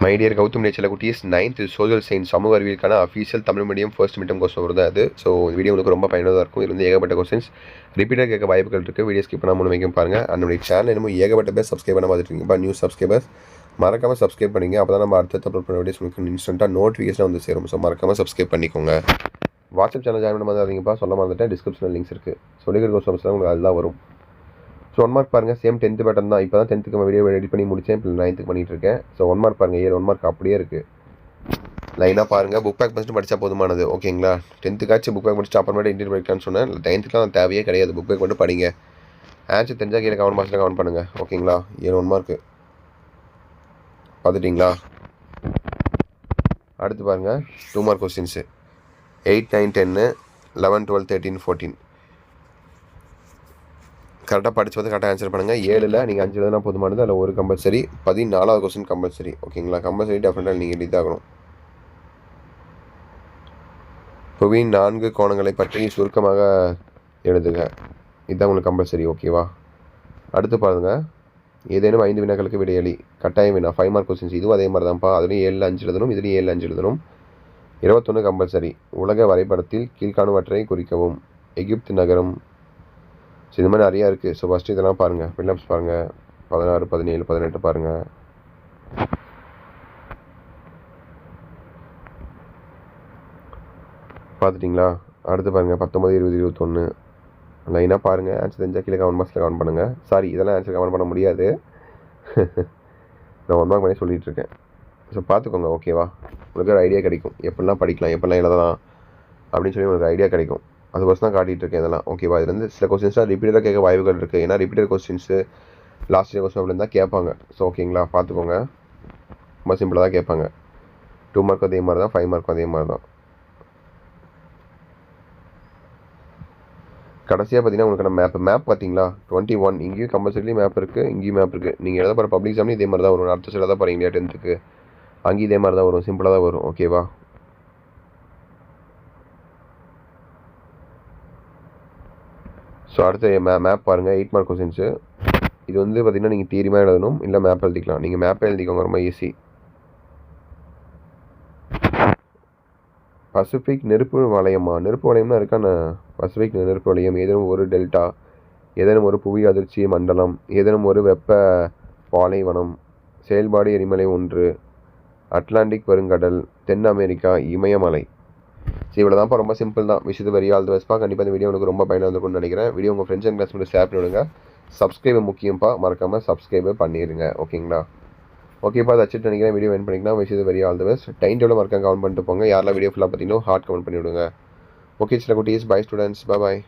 My dear Gautham நேச்சல குட்டீஸ் 9th social science சமூக அறிவியலுக்கான official Tamil medium first midterm question வருது அது. ஸோ வீடியோ உங்களுக்கு ரொம்ப பயனுள்ளதாக இருக்கும். இது வந்து ஏகப்பட்ட கொஸ்டின்ஸ் ரிப்பீட்டாக கேட்க வாய்ப்புகள் இருக்குது. வீடியோ ஸ்கிப் பண்ணாமல் முழுமைக்கும் பாருங்கள். என்னுடைய சேனல் என்னமோ ஏகப்பட்ட பேர் சப்ஸ்கிரைப் பண்ண பார்த்துட்டு இருக்கீங்க. நியூ சப்ஸ்கிரைபர்ஸ் மறக்காமல் சப்ஸ்கிரைப் பண்ணிங்க. அப்போ தான் நம்ம அடுத்த அப்லோட் பண்ண வீடியோஸ் உங்களுக்கு இன்ஸ்டன்ட்டாக நோட்டிஃபிகேஷன் வந்து சேரும். ஸோ மறக்காமல் சப்ஸ்கிரைப் பண்ணிக்கோங்க. வாட்ஸ்அப் சேனல் ஜாயின் பண்ண மாதிரிங்கப்பா சொல்ல மறந்துட்டேன். டிஸ்கிரிப்ஷனில் லிங்க்ஸ் இருக்குது. சொல்லிக்கிற கொஸ்டின்ஸ்லாம் உங்களுக்கு அதுதான் வரும். ஸோ 1 மார்க் பாருங்கள். சேம் 10th பேட்டர்ன் தான். இப்போ தான் 10th வீடியோ எடிட் பண்ணி முடித்தேன். இப்போ 9th பண்ணிகிட்டு இருக்கேன். ஸோ 1 மார்க் பாருங்கள். 1 மார்க் அப்படியே இருக்குது. லைனாக பாருங்கள். புக் பேக் ஃபஸ்ட்டு படித்தா போதுமானது. ஓகேங்களா? 10th புக் பேக் படிச்சுட்டு அப்புறமேட்டு இன்டர்வியூ படிக்கலான்னு சொன்னேன். 9th தேவையே கிடையாது. புக் பேக் மட்டும் படிங்க. ஆன்சர் தெரிஞ்சால் கீழே கமெண்ட் பாக்ஸில் கமெண்ட் பண்ணுங்கள். ஓகேங்களா? 1 மார்க்கு பார்த்துட்டிங்களா? அடுத்து பாருங்கள் 2 மார்க் கொஸ்டின்ஸு 8, 9, 10, 11, 12, 13, 14 கரெக்டாக படித்து வந்து கரெக்டாக ஆன்சர் பண்ணுங்கள். 7ல் நீங்கள் 5 எழுதுனா போதுமானது. அதில் ஒரு கம்பல்சரி. 14வது கொஸ்டின் கம்பல்சரி. ஓகேங்களா? கம்பல்சரி டெஃபினட்டாக நீங்கள் எழுதிதாகணும். புவியின் 4 கோணங்களை பற்றி சுருக்கமாக எழுதுக. இதுதான் உங்களுக்கு கம்பல்சரி. ஓகேவா? அடுத்து பாருங்கள். ஏதேனும் 5 வினாக்களுக்கு விடையளி. கட்டாயம் வினா 5 மார்க் கொஸ்டின்ஸ். இதுவும் அதே மாதிரி தான்ப்பா. அதுலேயும் 7ல் 5 எழுதணும். இதுலேயும் 7ல் 5 எழுதணும். 21 கம்பல்சரி. உலக வரைபடத்தில் கீழ்காணுவற்றை குறிக்கவும். எகிப்து நகரம். ஸோ இது மாதிரி நிறையா இருக்குது. ஸோ ஃபஸ்ட்டு இதெல்லாம் பாருங்கள். ஃபில்லப்ஸ் பாருங்கள். 16, 17, 18 பாருங்கள். பார்த்துட்டிங்களா? அடுத்து பாருங்கள் 19, 20, 21 லைனாக பாருங்கள். ஆன்சர் தெரிஞ்சால் கீழே கமெண்ட் பாக்ஸில் கமெண்ட் பண்ணுங்கள். சாரி, இதெல்லாம் ஆன்சர் கமெண்ட் பண்ண முடியாது. நான் 1 மார்க் பண்ணி சொல்லிகிட்டு இருக்கேன். ஸோ பார்த்துக்கோங்க. ஓகேவா? உங்களுக்கு ஒரு ஐடியா கிடைக்கும். எப்படிலாம் படிக்கலாம், எப்படிலாம் எழுதலாம் அப்படின்னு சொல்லி உங்களுக்கு ஐடியா கிடைக்கும். அதுக்கோசம் தான் காட்டிகிட்டு இருக்கேன் இதெல்லாம். ஓகேவா? இது வந்து சில கொஸ்டின்ஸ்லாம் ரிப்பீட்டடாக கேட்க வாய்ப்புகள் இருக்குது. ஏன்னா repeated questions last year question அப்படின்னு தான் கேட்பாங்க. ஸோ ஓகேங்களா? பார்த்துக்கோங்க. ரொம்ப சிம்பிளாக தான் கேட்பாங்க. 2 மார்க் அதே மாதிரி தான், 5 மார்க் அதே மாதிரி தான். கடைசியாக பார்த்தீங்கன்னா உங்களுக்கு மேப் பார்த்தீங்களா? 21 இங்கேயும் கம்பல்சரி மேப் இருக்குது, இங்கேயும் மேப் இருக்குது. நீங்கள் எழுத போகிற பப்ளிக் எக்ஸாம்னு இதே மாதிரி தான் வரும். அடுத்த சைடாக தான் போகிறீங்க 10th அங்கேயும் இதே மாதிரி தான் வரும். சிம்பிளாக தான் வரும். ஓகேவா? ஸோ அடுத்து மேப் பாருங்கள். 8 மார்க் கொஸ்டின்ஸு. இது வந்து பார்த்திங்கன்னா நீங்கள் தியரிமாக எழுதணும், இல்லை மேப் எழுதிக்கலாம். நீங்கள் மேப்பே எழுதிக்கோங்க, ரொம்ப ஈஸி. பசிபிக் நெருப்பு வளையமா? நெருப்பு வளையம்னா இருக்கான? பசிபிக் நெருப்பு வளையம். ஏதேனும் ஒரு டெல்டா, ஏதேனும் ஒரு புவி அதிர்ச்சி மண்டலம், ஏதேனும் ஒரு வெப்ப பாலைவனம், செயல்பாடு எரிமலை ஒன்று, அட்லாண்டிக் பெருங்கடல், தென் அமெரிக்கா, இமயமலை. சரி, இவ்வளோ தான்ப்பா. ரொம்ப சிம்பிள் தான். விஷயத்து வெரி ஆல் தி பெஸ்ட்பா. கண்டிப்பாக இந்த வீடியோ உங்களுக்கு ரொம்ப பயனாக இருக்கும்னு நினைக்கிறேன். வீடியோ உங்கள் ஃப்ரெண்ட்ஸ் அண்ட் கிளாஸ் ஷேர் பண்ணிவிடுங்க. சப்ஸ்கிரைப் முக்கியம்ப்பா. மறக்காமல் சப்ஸ்கிரைபே பண்ணிடுங்க. ஓகேங்களா? ஓகேப்பா. அதை வச்சுட்டு நினைக்கிறேன். வீடியோ வென் பண்ணிக்கலாம். விஷயத்து very all the best. Time table மறக்காம கமெண்ட் பண்ணிட்டு போங்க. யாரெல்லாம் வீடியோ ஃபுல்லாக பார்த்தீங்கன்னா ஹார்ட் கமெண்ட் பண்ணிவிடுங்க. ஓகே சில குட்டீஸ். Bye students. பாய்.